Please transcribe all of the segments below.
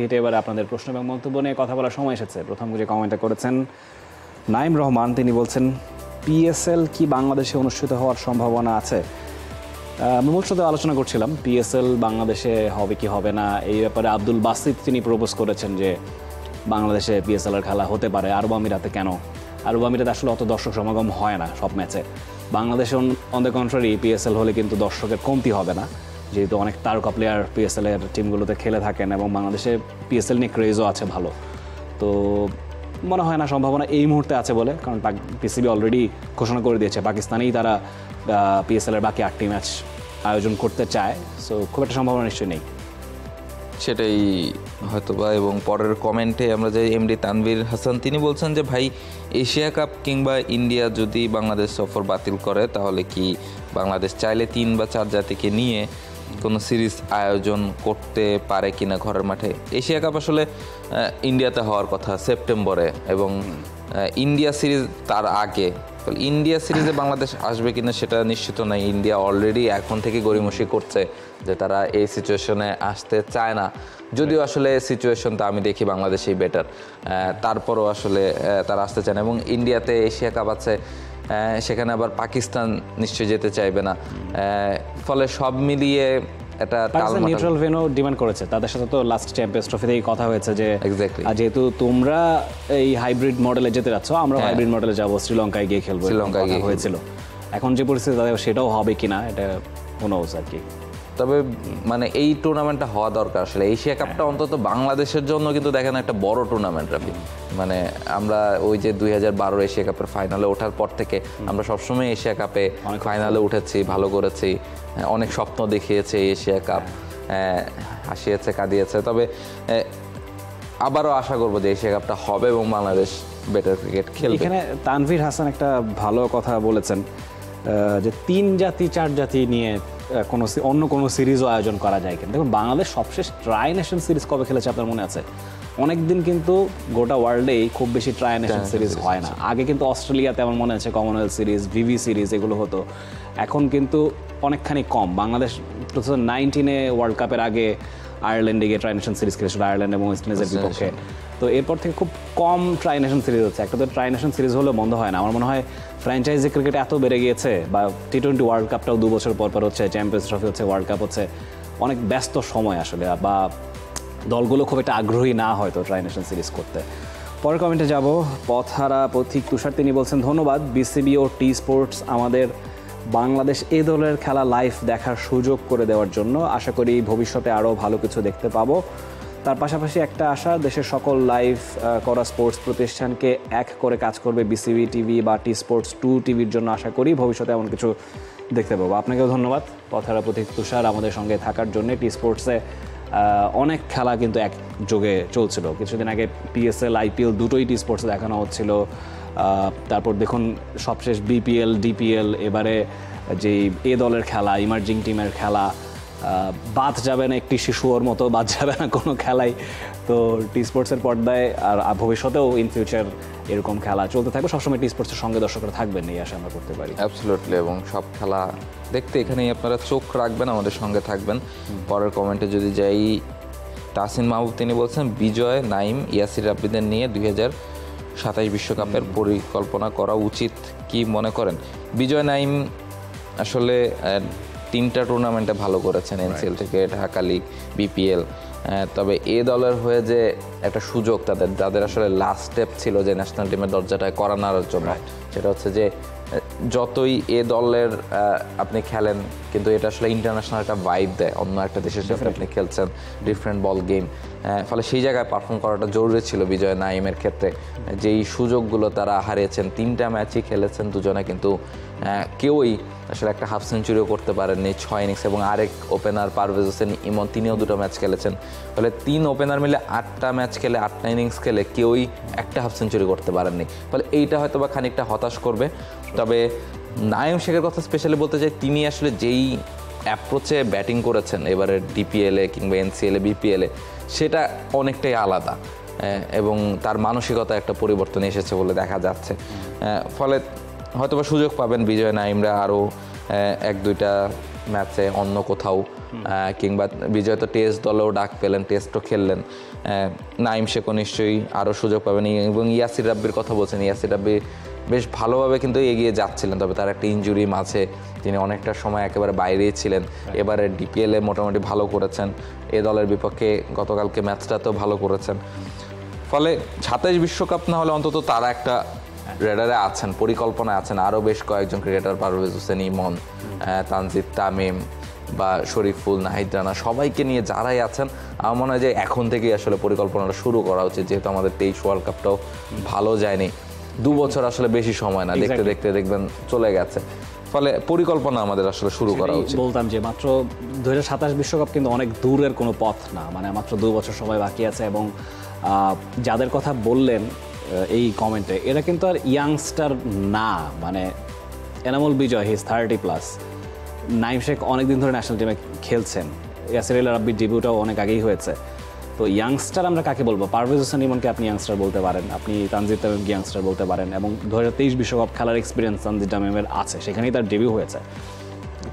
হিটে এবার আপনাদের প্রশ্ন এবং মন্তব্য নিয়ে কথা বলার সময় এসেছে। প্রথম যে কমেন্টটা করেছেন নাইম রহমান, তিনি বলছেন পিএসএল কি বাংলাদেশে অনুষ্ঠিত হওয়ার সম্ভাবনা আছে? আমরা মূল সাথে আলোচনা করছিলাম পিএসএল বাংলাদেশে হবে কি হবে না এই ব্যাপারে। আব্দুল বাসিত তিনি প্রপোজ করেছেন যে বাংলাদেশে পিএসএল এর খেলা হতে পারে। আরব আমিরাতে কেন? আরব আমিরাতে আসলে অত দর্শক সমাগম হয় না সব ম্যাচে। বাংলাদেশে অন দ্য কন্ট্রারি পিএসএল হলে কিন্তু দর্শকের কমতি হবে না, যেহেতু অনেক তারকা প্লেয়ার পিএসএল এর টিমগুলোতে খেলে থাকেন এবং বাংলাদেশে পিএসএল নিয়ে ক্রেজও আছে ভালো। তো মনে হয় না সম্ভাবনা এই মুহূর্তে আছে বলে, কারণ পিসিবি অলরেডি ঘোষণা করে দিয়েছে পাকিস্তানেই তারা পিএসএল এর বাকি 8টি ম্যাচ আয়োজন করতে চায়। সো খুব একটা সম্ভাবনা নিশ্চয়ই নেই। সেটাই হয়তোবা। এবং পরের কমেন্টে আমরা যে এমডি তানভীর হাসান, তিনি বলছেন যে ভাই এশিয়া কাপ কিংবা ইন্ডিয়া যদি বাংলাদেশ সফর বাতিল করে তাহলে কি বাংলাদেশ চাইলে 3 বা 4 জাতিকে নিয়ে কোনো সিরিজ আয়োজন করতে পারে কিনা ঘরের মাঠে? এশিয়া কাপ আসলে ইন্ডিয়াতে হওয়ার কথা সেপ্টেম্বরে, এবং ইন্ডিয়া সিরিজ তার আগে। ইন্ডিয়া সিরিজে বাংলাদেশ আসবে কিনা সেটা নিশ্চিত নয়। ইন্ডিয়া অলরেডি এখন থেকে গড়িমসি করছে যে তারা এই সিচুয়েশনে আসতে চায় না, যদিও আসলে সিচুয়েশনটা আমি দেখি বাংলাদেশেই বেটার। তারপরও আসলে তারা আসতে চায় না। এবং ইন্ডিয়াতে এশিয়া কাপ আছে, সেখানে আবার পাকিস্তান নিশ্চয়ই যেতে চাইবে না। ফলে সব মিলিয়ে এটা নিউট্রাল ভেন্যু ডিমান্ড করেছে। তাদের সাথে তো লাস্ট চ্যাম্পিয়ন্স ট্রফিতেই কথা হয়েছে যে যেহেতু তোমরা এই হাইব্রিড মডেলে যেতে যাচ্ছ, আমরা হাইব্রিড মডেলে যাবো, শ্রীলঙ্কায় গিয়ে খেলবো, শ্রীলঙ্কায় গিয়ে হয়েছিল। এখন যে পরিস্থিতি তাদের সেটাও হবে কিনা এটা কোনো আর কি। তবে মানে এই টুর্নামেন্টটা হওয়া দরকার আসলে। এশিয়া কাপটা অন্তত বাংলাদেশের জন্য কিন্তু দেখেন একটা বড় টুর্নামেন্ট রাফি। মানে আমরা ওই যে 2012 এশিয়া কাপের ফাইনালে ওঠার পর থেকে আমরা সবসময় এশিয়া কাপে ফাইনালে উঠেছি, ভালো করেছি, অনেক স্বপ্ন দেখিয়েছে এশিয়া কাপ, হাসিয়েছে, কাঁদিয়েছে। তবে আবারও আশা করবো যে এশিয়া কাপটা হবে এবং বাংলাদেশ বেটার ক্রিকেট খেলবে। এখানে তানভীর হাসান একটা ভালো কথা বলেছেন যে 3 জাতি 4 জাতি নিয়ে অন্য কোনো সিরিজও আয়োজন করা যায় কিনা। দেখুন বাংলাদেশ সবশেষ ট্রাই নেশন সিরিজ কবে খেলেছে আপনার মনে আছে? অনেকদিন কিন্তু গোটা ওয়ার্ল্ডেই খুব বেশি ট্রাই নেশন সিরিজ হয় না। আগে কিন্তু অস্ট্রেলিয়াতে আমার মনে আছে কমনওয়েলথ সিরিজ, ভিভি সিরিজ এগুলো হতো, এখন কিন্তু অনেকখানি কম। বাংলাদেশ 2019 ওয়ার্ল্ড কাপের আগে আয়ারল্যান্ডে গিয়ে ট্রাই নেশন সিরিজ খেলেছিল, আয়ারল্যান্ড এবং ওয়েস্ট ইন্ডিজের বিপক্ষে। তো এরপর থেকে খুব কম ট্রাই নেশন সিরিজ হচ্ছে। একটা তো ট্রাই নেশন সিরিজ হলেও বন্ধ হয় না। আমার মনে হয় ফ্র্যাঞ্চাইজি ক্রিকেট এত বেড়ে গিয়েছে, বা টি20 ওয়ার্ল্ড কাপটাও 2 বছর পর পর হচ্ছে, চ্যাম্পিয়ন্স ট্রফি হচ্ছে, ওয়ার্ল্ড কাপ হচ্ছে, অনেক ব্যস্ত সময় আসলে, বা দলগুলো খুব একটা আগ্রহী না হয়তো ট্রাই নেশন সিরিজ করতে। পরের কমেন্টে যাব, পথহারা পথিক তুষার, তিনি বলছেন ধন্যবাদ বিসিবি ও টি স্পোর্টস আমাদের বাংলাদেশ এ দলের খেলা লাইভ দেখার সুযোগ করে দেওয়ার জন্য। আশা করি ভবিষ্যতে আরও ভালো কিছু দেখতে পাবো। তার পাশাপাশি একটা আশা, দেশের সকল লাইভ করা স্পোর্টস প্রতিষ্ঠানকে এক করে কাজ করবে বিসিবি টিভি বা টি স্পোর্টস 2 টিভির জন্য। আশা করি ভবিষ্যতে এমন কিছু দেখতে পাবো। আপনাকেও ধন্যবাদ পথহারা পথিক তুষার আমাদের সঙ্গে থাকার জন্য। টি স্পোর্টসে অনেক খেলা কিন্তু একযোগে চলছিল। কিছুদিন আগে পিএসএল আইপিএল দুটোই টি স্পোর্টসে দেখানো হচ্ছিল। তারপর দেখুন সবশেষ বিপিএল ডিপিএল, এবারে যে এ দলের খেলা, ইমার্জিং টিমের খেলা, বাদ যাবে না একটি শিশুর মতো, বাদ যাবে না কোনো খেলাই। তো টি স্পোর্টসের পর্দায় আর ভবিষ্যতেও ইন ফিউচার এরকম খেলা চলতে থাকবে। সবসময় টি স্পোর্টসের সঙ্গে দর্শকরা থাকবেন, এই আশা আমরা করতে পারি। অ্যাবসলিউটলি। এবং সব খেলা দেখতে এখানেই আপনারা চোখ রাখবেন, আমাদের সঙ্গে থাকবেন। পরের কমেন্টে যদি যাই, তাসিন মাহবুব, তিনি বলছেন বিজয়, নাইম, ইয়াসির রাব্বিদের নিয়ে 2027 বিশ্বকাপের পরিকল্পনা করা উচিত, কি মনে করেন? বিজয়, নাইম আসলে 3টা টুর্নামেন্টে ভালো করেছেন, এনসিএল থেকে ঢাকা লিগ, বিপিএল। তবে এ দলের হয়ে যে একটা সুযোগ তাদের আসলে লাস্ট স্টেপ ছিল যে ন্যাশনাল টিমের দরজাটায় করা নাড়ার জন্য, সেটা হচ্ছে যে যতই এ দলের আপনি খেলেন কিন্তু এটা আসলে ইন্টারন্যাশনাল একটা ভাইব দেয়, অন্য একটা দেশের সাথে আপনি খেলছেন, ডিফারেন্ট বল গেম। ফলে সেই জায়গায় পারফর্ম করাটা জরুরি ছিল বিজয় নাইমের ক্ষেত্রে। যেই সুযোগগুলো তারা হারিয়েছেন, 3টা ম্যাচই খেলেছেন দুজনে, কিন্তু কেউই আসলে একটা হাফ সেঞ্চুরিও করতে পারেননি 6 ইনিংস। এবং আরেক ওপেনার পারভেজ হোসেন ইমন, তিনিও 2টা ম্যাচ খেলেছেন। ফলে 3 ওপেনার মিলে 8টা ম্যাচ খেলে, 8টা ইনিংস খেলে কেউই একটা হাফ সেঞ্চুরি করতে পারেননি। ফলে এইটা হয়তো বা খানিকটা হতাশ করবে। তবে নাইম শেখের কথা স্পেশালি বলতে চাই, তিনি আসলে যেই অ্যাপ্রোচে ব্যাটিং করেছেন এবারে ডিপিএলে কিংবা এনসিএলে, বিপিএলে, সেটা অনেকটাই আলাদা। এবং তার মানসিকতা একটা পরিবর্তন এসেছে বলে দেখা যাচ্ছে। ফলে হয়তোবা সুযোগ পাবেন বিজয় নাইমরা আরও 1-2টা ম্যাচে অন্য কোথাও কিংবা বিজয় তো টেস্ট দলেও ডাক পেলেন, টেস্টও খেললেন, নাইম শেখও নিশ্চয়ই আরও সুযোগ পাবেন, এবং ইয়াসির রাব্বির কথা বলছেন। ইয়াসির রাব্বি বেশ ভালোভাবে কিন্তু এগিয়ে যাচ্ছিলেন, তবে তার একটা ইনজুরি মাঝে তিনি অনেকটা সময় একেবারে বাইরেই ছিলেন। এবারে ডিপিএলে মোটামুটি ভালো করেছেন, এ দলের বিপক্ষে গতকালকে ম্যাচটাতেও ভালো করেছেন। ফলে 27 বিশ্বকাপ না হলে অন্তত তারা একটা রেডারে আছেন, পরিকল্পনায় আছেন। আরও বেশ কয়েকজন ক্রিকেটার, পারভেজ হোসেন ইমন, তানজিদ তামিম বা শরীফুল, নাহিদ রানা, সবাইকে নিয়ে যারাই আছেন, আমার মনে হয় যে এখন থেকেই আসলে পরিকল্পনাটা শুরু করা উচিত, যেহেতু আমাদের 23 ওয়ার্ল্ড কাপটাও ভালো যায়নি। 2 বছর আসলে বেশি সময় না, দেখতে দেখতে দেখবেন চলে গেছে। ফলে পরিকল্পনা আমাদের আসলে শুরু করা উচিত। বলতাম যে মাত্র 2027 বিশ্বকাপ কিন্তু অনেক দূরের কোনো পথ না, মানে মাত্র 2 বছর সময় বাকি আছে। এবং যাদের কথা বললেন এই কমেন্টে, এরা কিন্তু আর ইয়াংস্টার না, মানে এনামুল বিজয়, হি ইজ 30+, নাইম শেখ অনেকদিন ধরে ন্যাশনাল টিমে খেলছেন, ইয়াসির রাব্বির ডেবিউটাও অনেক আগেই হয়েছে। তো ইয়াংস্টার আমরা কাকে বলবো? পারভেজ হোসেন ইমনকে আপনি ইয়াংস্টার বলতে পারেন, আপনি তানজিদ তামিমকে ইয়াংস্টার বলতে পারেন, এবং 2023 বিশ্বকাপ খেলার এক্সপিরিয়েন্স তানজিদ তামিমের আছে, সেখানেই তার ডেবিউ হয়েছে।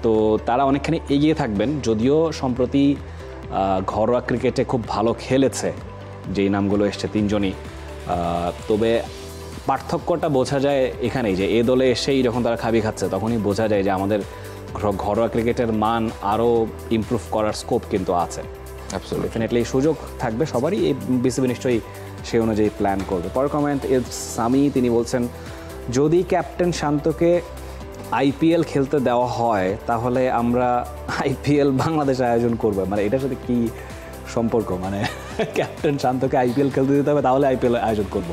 তো তারা অনেকখানি এগিয়ে থাকবেন, যদিও সম্প্রতি ঘরোয়া ক্রিকেটে খুব ভালো খেলেছে যেই নামগুলো এসছে তিনজনই। তবে পার্থক্যটা বোঝা যায় এখানেই, যে এ দলে এসেই যখন তারা খাবি খাচ্ছে তখনই বোঝা যায় যে আমাদের ঘরোয়া ক্রিকেটের মান আরও ইমপ্রুভ করার স্কোপ কিন্তু আছে। ডেফিনেটলি সুযোগ থাকবে সবারই, এই বিসিবি নিশ্চয়ই সেই অনুযায়ী প্ল্যান করবে। পরের কমেন্ট সামি, তিনি বলছেন যদি ক্যাপ্টেন শান্তকে আইপিএল খেলতে দেওয়া হয় তাহলে আমরা আইপিএল বাংলাদেশ আয়োজন করবো। মানে এটার সাথে কি সম্পর্ক? মানে ক্যাপ্টেন শান্তকে আইপিএল খেলতে দিতে হবে তাহলে আইপিএল আয়োজন করবো?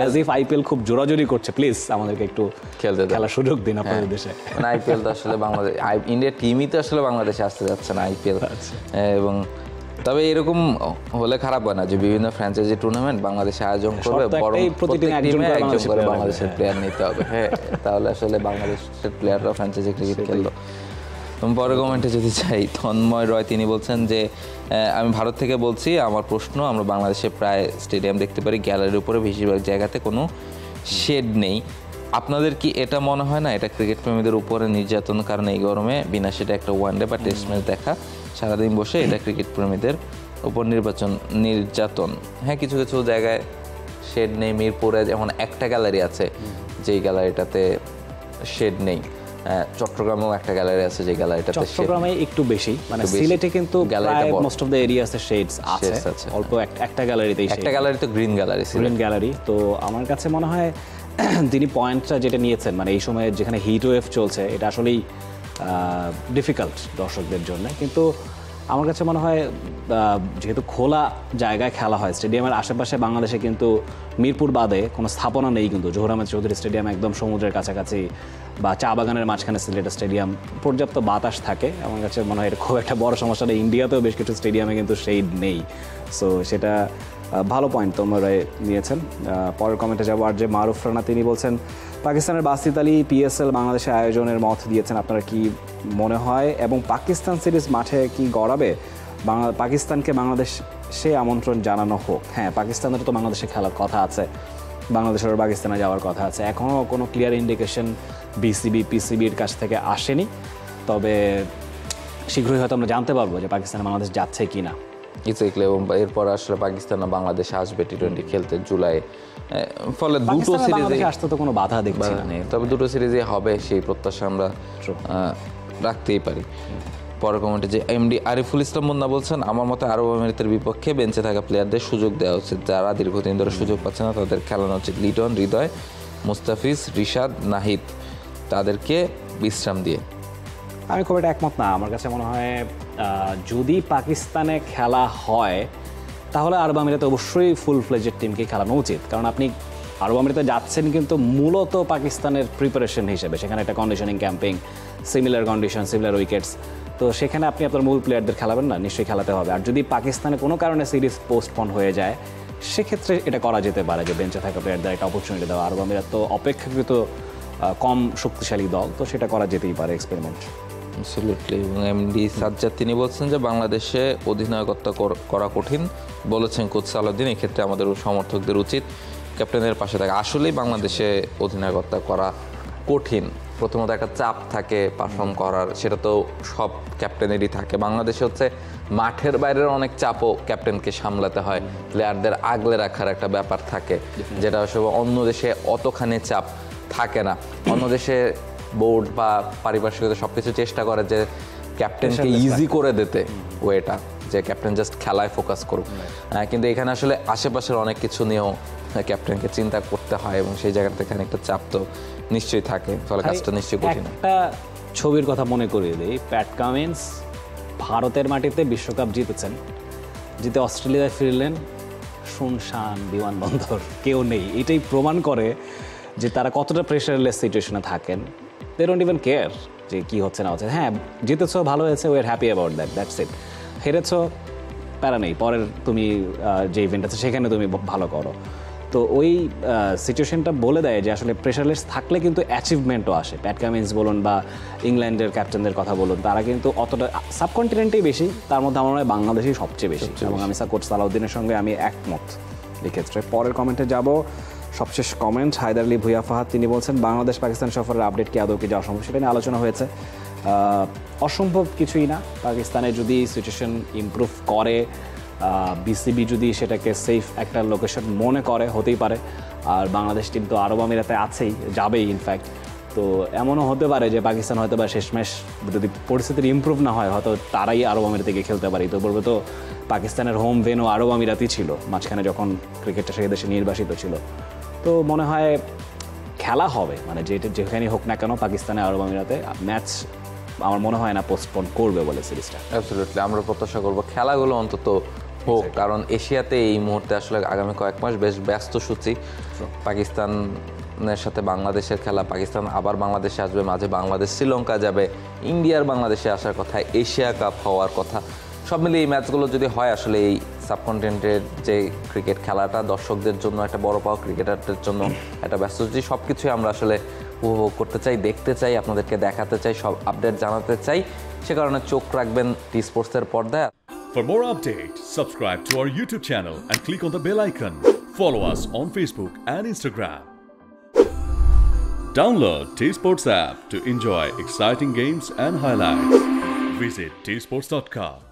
অ্যাজ ইফ আইপিএল খুব জোরাজোরি করছে। প্লিজ আমাদেরকে একটু খেলার সুযোগ দিন আপনাদের দেশে। মানে আইপিএল তো আসলে বাংলাদেশ, ইন্ডিয়া টিমই তো আসলে বাংলাদেশে আসতে যাচ্ছে না আইপিএল। এবং তবে এরকম হলে খারাপ হয় না যে বিভিন্ন ফ্র্যাঞ্চাইজি টুর্নামেন্ট বাংলাদেশে আয়োজন করবে, বরং প্রত্যেক টিমে একজন করে বাংলাদেশের প্লেয়ার নিতে হবে। হ্যাঁ, তাহলে আসলে বাংলাদেশের প্লেয়াররা ফ্র্যাঞ্চাইজি ক্রিকেট খেললো। পরের কমেন্টে যদি চাই, তন্ময় রয়, তিনি বলছেন যে আমি ভারত থেকে বলছি, আমার প্রশ্ন, আমরা বাংলাদেশে প্রায় স্টেডিয়াম দেখতে পারি, গ্যালারির উপরে বেশিরভাগ জায়গাতে কোনো শেড নেই। আপনাদের কি এটা মনে হয় না এটা ক্রিকেট প্রেমীদের উপরে নির্যাতন? কারণ এই গরমে বিনা সেটা একটা ওয়ানডে বা টেস্ট ম্যাচ দেখা সারাদিন বসে, এটা ক্রিকেট প্রেমীদের উপর নির্যাতন। হ্যাঁ, কিছু কিছু জায়গায় শেড নেই। মিরপুরে যেমন একটা গ্যালারি আছে যেই গ্যালারিটাতে শেড নেই, চট্টগ্রামেও একটা গ্যালারি আছে যে গ্যালারিটাতে চট্টগ্রামে একটু বেশি, মানে সিলেটে কিন্তু প্রায় মোস্ট অফ দ্য এরিয়াতে শেডস আছে, অল্প একটা গ্যালারিতেই, একটা গ্যালারি তো গ্রিন গ্যালারি। তো আমার কাছে মনে হয় তিনি পয়েন্টটা যেটা নিয়েছেন, মানে এই সময়ে যেখানে হিট ওয়েভ চলছে, এটা আসলেই ডিফিকাল্ট দর্শকদের জন্য। কিন্তু আমার কাছে মনে হয় যেহেতু খোলা জায়গায় খেলা হয়, স্টেডিয়ামের আশেপাশে বাংলাদেশে কিন্তু মিরপুর বাদে কোনো স্থাপনা নেই, কিন্তু জহুর আহমেদ চৌধুরী স্টেডিয়াম একদম সমুদ্রের কাছাকাছি, বা চা বাগানের মাঝখানে সিলেটের স্টেডিয়াম, পর্যাপ্ত বাতাস থাকে। আমার কাছে মনে হয় এটা খুব একটা বড় সমস্যা নেই। ইন্ডিয়াতেও বেশ কিছু স্টেডিয়ামে কিন্তু শেড নেই, সো সেটা ভালো পয়েন্ট তোমরা নিয়েছেন। পরের কমেন্টে যাবো। আর যে মারুফ রানা, তিনি বলছেন পাকিস্তানের বাসিত আলী পিএসএল বাংলাদেশে আয়োজনের মত দিয়েছেন, আপনারা কি মনে হয়, এবং পাকিস্তান সিরিজ মাঠে কি গড়াবে? পাকিস্তানকে বাংলাদেশে আমন্ত্রণ জানানো হোক। হ্যাঁ, পাকিস্তানের তো বাংলাদেশে খেলার কথা আছে, বাংলাদেশের পাকিস্তানে যাওয়ার কথা আছে। এখনও কোনো ক্লিয়ার ইন্ডিকেশন বিসিবি পিসিবির কাছ থেকে আসেনি, তবে শীঘ্রই হয়তো আমরা জানতে পারবো যে পাকিস্তান বাংলাদেশ যাচ্ছে কি না। এবং এরপর আসলে পাকিস্তান বাংলাদেশে আসবে টি20 খেলতে জুলাই। ফলে দুটো সিরিজে আসতে তো কোনো বাধা দেখছি না, তবে দুটো সিরিজে হবে সেই প্রত্যাশা আমরা রাখতেই পারি। পরের কমেন্টে যে এমডি আরিফুল ইসলাম মুন্না বলছেন, আমার মতে আরব আমিরাতের বিপক্ষে বেঞ্চে থাকা প্লেয়ারদের সুযোগ দেওয়া উচিত, যারা দীর্ঘদিন ধরে সুযোগ পাচ্ছে না তাদের খেলানো উচিত। লিটন, হৃদয়, মুস্তাফিজ, রিশাদ, নাহিদ, তাদেরকে বিশ্রাম দিয়ে। আমি খুব একটা একমত না। আমার কাছে মনে হয় যদি পাকিস্তানে খেলা হয় তাহলে আরব আমিরাতে অবশ্যই ফুল ফ্লেজেড টিমকে খেলানো উচিত, কারণ আপনি আরব আমিরাতে যাচ্ছেন কিন্তু মূলত পাকিস্তানের প্রিপারেশন হিসেবে। সেখানে একটা conditioning camping, similar condition, similar wickets, তো সেখানে আপনি আপনার মূল প্লেয়ারদের খেলাবেন না, নিশ্চয়ই খেলাতে হবে। আর যদি পাকিস্তানে কোনো কারণে সিরিজ পোস্টপন হয়ে যায়, সেক্ষেত্রে এটা করা যেতে পারে যে বেঞ্চে থাকা প্লেয়ারদের একটা অপরচুনিটি দেওয়া। আরব আমিরাত তো অপেক্ষাকৃত কম শক্তিশালী দল, তো সেটা করা যেতেই পারে, এক্সপেরিমেন্ট। অ্যাবসলিউটলি। এবং এমডি সাজ্জাদ, তিনি বলছেন যে বাংলাদেশে অধিনায়কত্ব করা কঠিন, বলেছেন কোচ সালাউদ্দিন। এক্ষেত্রে আমাদের সমর্থকদের উচিত ক্যাপ্টেনের পাশে থাকা। আসলেই বাংলাদেশে অধিনায়কত্ব করা কঠিন, প্রথমত একটা চাপ থাকে পারফর্ম করার, সেটা তো সব ক্যাপ্টেনেরই থাকে। বাংলাদেশে হচ্ছে মাঠের বাইরের অনেক চাপও ক্যাপ্টেনকে সামলাতে হয়, প্লেয়ারদের আগলে রাখার একটা ব্যাপার থাকে, যেটা আসলে অন্য দেশে অতখানি চাপ থাকে না। অন্য দেশে বোর্ড বা পারিপার্শ্বিকতা সবকিছু চেষ্টা করে যে ক্যাপ্টেনকে ইজি করে দিতে ওয়েটা, যে ক্যাপ্টেন জাস্ট খেলায় ফোকাস করুক। কিন্তু এখানে আসলে আশেপাশের অনেক কিছু নিয়েও ক্যাপ্টেনকে চিন্তা করতে হয়, এবং সেই জায়গা থেকে একটা চাপ তো নিশ্চয়ই থাকে, ফলে কাজটা নিশ্চয়ই কঠিন। একটা ছবির কথা মনে করিয়ে দিই, প্যাট কামিন্স ভারতের মাটিতে বিশ্বকাপ জিতেছেন, জিতে অস্ট্রেলিয়ায় ফিরলেন, শুনশান বিমানবন্দর, কেউ নেই। এটাই প্রমাণ করে যে তারা কতটা প্রেশারলেস সিচুয়েশনে থাকেন। দে ডোন্ট ইভেন কেয়ার যে কী হচ্ছে না হচ্ছে। হ্যাঁ, জিতেছো, ভালো হয়েছে, we are happy about that's it. হেরেছো, প্যারা নেই, পরের তুমি যে ইভেন্ট আছে সেখানে তুমি ভালো করো। তো ওই সিচুয়েশনটা বলে দেয় যে আসলে প্রেশারলেস থাকলে কিন্তু অ্যাচিভমেন্টও আসে। প্যাট কামিন্স বলুন বা ইংল্যান্ডের ক্যাপ্টেনদের কথা বলুন, তারা কিন্তু অতটা সাবকন্টিনেন্টেই বেশি, তার মধ্যে আমার মনে হয় বাংলাদেশেই সবচেয়ে বেশি, এবং আমি কোচ সালাউদ্দিনের সঙ্গে আমি একমত এক্ষেত্রে। পরের কমেন্টে যাব, সবশেষ কমেন্ট হায়দার আলী ভুইয়া ফাহাদ, তিনি বলছেন বাংলাদেশ পাকিস্তান সফরের আপডেট কি আদৌ কি যাওয়া সম্ভব, সেটা নিয়ে আলোচনা হয়েছে। অসম্ভব কিছুই না। পাকিস্তানে যদি সিচুয়েশন ইমপ্রুভ করে, বিসিবি যদি সেটাকে সেফ একটা লোকেশন মনে করে, হতেই পারে। আর বাংলাদেশ টিম তো আরব আমিরাতে আছেই, যাবেই ইনফ্যাক্ট। তো এমনও হতে পারে যে পাকিস্তান হয়তো বা শেষমেশ যদি পরিস্থিতির ইমপ্রুভ না হয়, হয়তো তারাই আরব আমিরাতে গিয়ে খেলতে পারে। তো বলবো তো পাকিস্তানের হোম ভেন্যু আরব আমিরাতই ছিল মাঝখানে, যখন ক্রিকেটটা সেই দেশে নির্বাসিত ছিল। তো মনে হয় খেলা হবে, মানে যেখানেই হোক না কেন পাকিস্তানে আরব আমিরাতে ম্যাচ আমার মনে হয় না পোস্টপোন করবে বলে সিরিজটা। অ্যাবসলিউটলি, আমরা প্রত্যাশা করবো খেলাগুলো অন্তত হোক, কারণ এশিয়াতে এই মুহূর্তে আসলে আগামী কয়েক মাস বেশ ব্যস্ত সূচি। পাকিস্তানের সাথে বাংলাদেশের খেলা, পাকিস্তান আবার বাংলাদেশে আসবে, মাঝে বাংলাদেশ শ্রীলঙ্কা যাবে, ইন্ডিয়ার বাংলাদেশে আসার কথা, এশিয়া কাপ হওয়ার কথা। সব মিলিয়ে এই ম্যাচগুলো যদি হয়, আসলে এই সাবকন্টিনেন্টের যে ক্রিকেট খেলাটা দর্শকদের জন্য একটা বড় পাওয়া, ক্রিকেটারদের জন্য একটা ব্যস্ত সূচি। সব কিছুই আমরা আসলে উপভোগ করতে চাই, দেখতে চাই, আপনাদেরকে দেখাতে চাই, সব আপডেট জানাতে চাই। সে কারণে চোখ রাখবেন টি স্পোর্টসের পর্দায়। For more updates, subscribe to our YouTube channel and click on the bell icon. Follow us on Facebook and Instagram. Download T-Sports app to enjoy exciting games and highlights. Visit tsports.com.